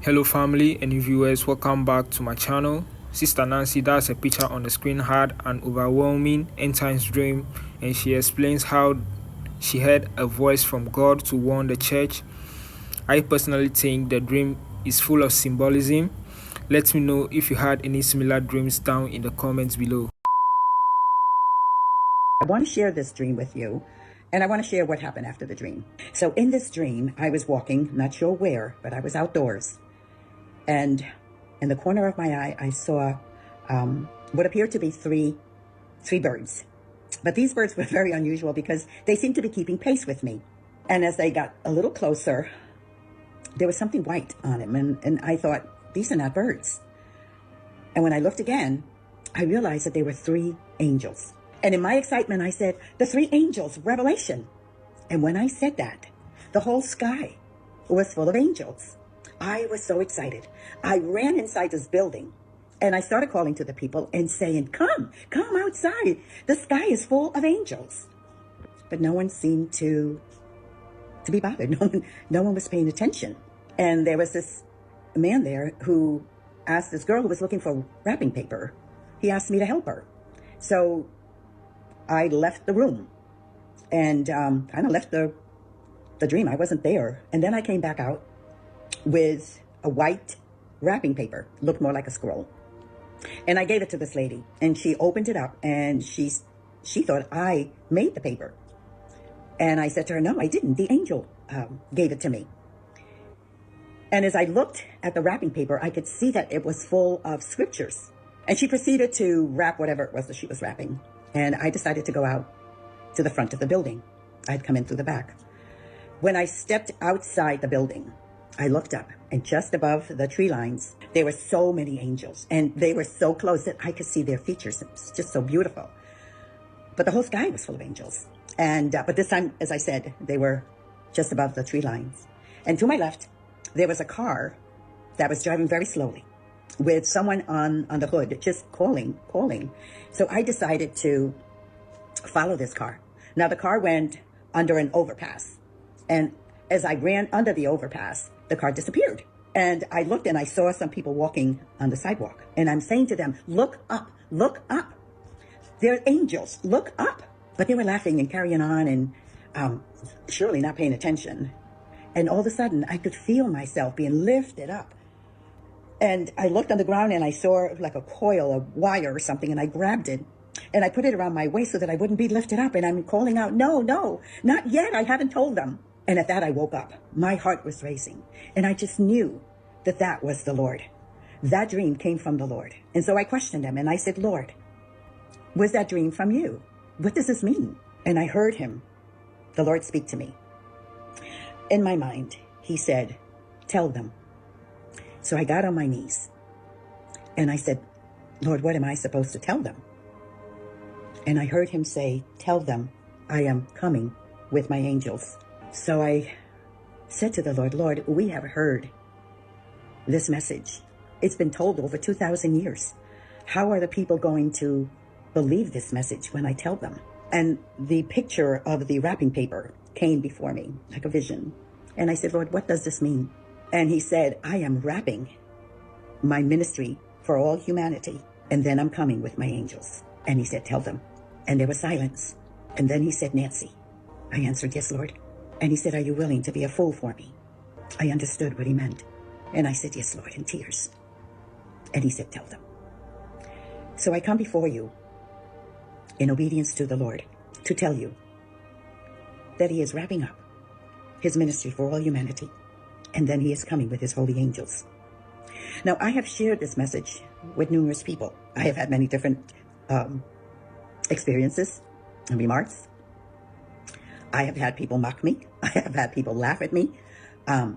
Hello family and viewers, welcome back to my channel. Sister Nancy, that's a picture on the screen, had an overwhelming end times dream, and she explains how she heard a voice from God to warn the church. I personally think the dream is full of symbolism. Let me know if you had any similar dreams down in the comments below. I want to share this dream with you, and I want to share what happened after the dream. So in this dream, I was walking, not sure where, but I was outdoors. And in the corner of my eye, I saw what appeared to be three birds. But these birds were very unusual because they seemed to be keeping pace with me. And as they got a little closer, there was something white on them. And I thought, these are not birds. And when I looked again, I realized that they were three angels. And in my excitement, I said, the three angels, Revelation. And when I said that, the whole sky was full of angels. I was so excited. I ran inside this building and I started calling to the people and saying, come outside. The sky is full of angels. But no one seemed to be bothered. No one was paying attention. And there was this man there who asked this girl who was looking for wrapping paper. He asked me to help her. So I left the room and kind of left the dream. I wasn't there. And then I came back out with a white wrapping paper, looked more like a scroll. And I gave it to this lady, and she opened it up, and she thought I made the paper. And I said to her, no, I didn't. The angel gave it to me. And as I looked at the wrapping paper, I could see that it was full of scriptures. And she proceeded to wrap whatever it was that she was wrapping. And I decided to go out to the front of the building. I'd come in through the back. When I stepped outside the building, I looked up, and just above the tree lines, there were so many angels, and they were so close that I could see their features. It was just so beautiful. But the whole sky was full of angels. And but this time, as I said, they were just above the tree lines. And to my left, there was a car that was driving very slowly with someone on the hood just calling. So I decided to follow this car. Now, the car went under an overpass. And as I ran under the overpass, the car disappeared. And I looked and I saw some people walking on the sidewalk. And I'm saying to them, look up, look up. They're angels, look up. But they were laughing and carrying on and surely not paying attention. And all of a sudden, I could feel myself being lifted up. And I looked on the ground and I saw like a coil of wire or something, and I grabbed it. And I put it around my waist so that I wouldn't be lifted up. And I'm calling out, no, not yet. I haven't told them. And at that, I woke up. My heart was racing. And I just knew that that was the Lord. That dream came from the Lord. And so I questioned him and I said, Lord, was that dream from you? What does this mean? And I heard him, the Lord, speak to me. In my mind, he said, tell them. So I got on my knees and I said, Lord, what am I supposed to tell them? And I heard him say, tell them I am coming with my angels. So I said to the Lord, Lord, we have heard this message. It's been told over 2,000 years. How are the people going to believe this message when I tell them? And the picture of the wrapping paper came before me like a vision. And I said, Lord, what does this mean? And he said, I am wrapping my ministry for all humanity. And then I'm coming with my angels. And he said, tell them. And there was silence. And then he said, Nancy. I answered, yes, Lord. And he said, are you willing to be a fool for me? I understood what he meant. And I said, yes, Lord, in tears. And he said, tell them. So I come before you in obedience to the Lord to tell you that he is wrapping up his ministry for all humanity. And then he is coming with his holy angels. Now, I have shared this message with numerous people. I have had many different experiences and remarks. I have had people mock me. I have had people laugh at me. I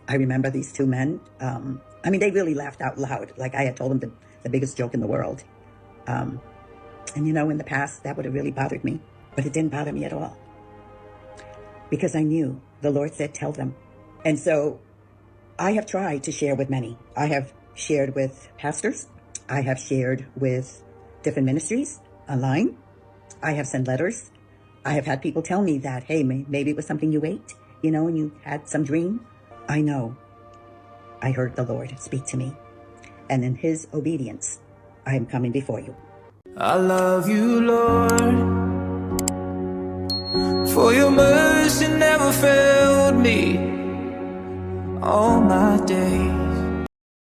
remember these two men. They really laughed out loud. Like I had told them the biggest joke in the world. And in the past, that would have really bothered me. But it didn't bother me at all. Because I knew the Lord said, tell them. And so I have tried to share with many. I have shared with pastors. I have shared with different ministries online. I have sent letters. I have had people tell me that, hey, maybe it was something you ate, and you had some dream. I know I heard the Lord speak to me, and in his obedience, I am coming before you. I love you, Lord, for your mercy never failed me all my days.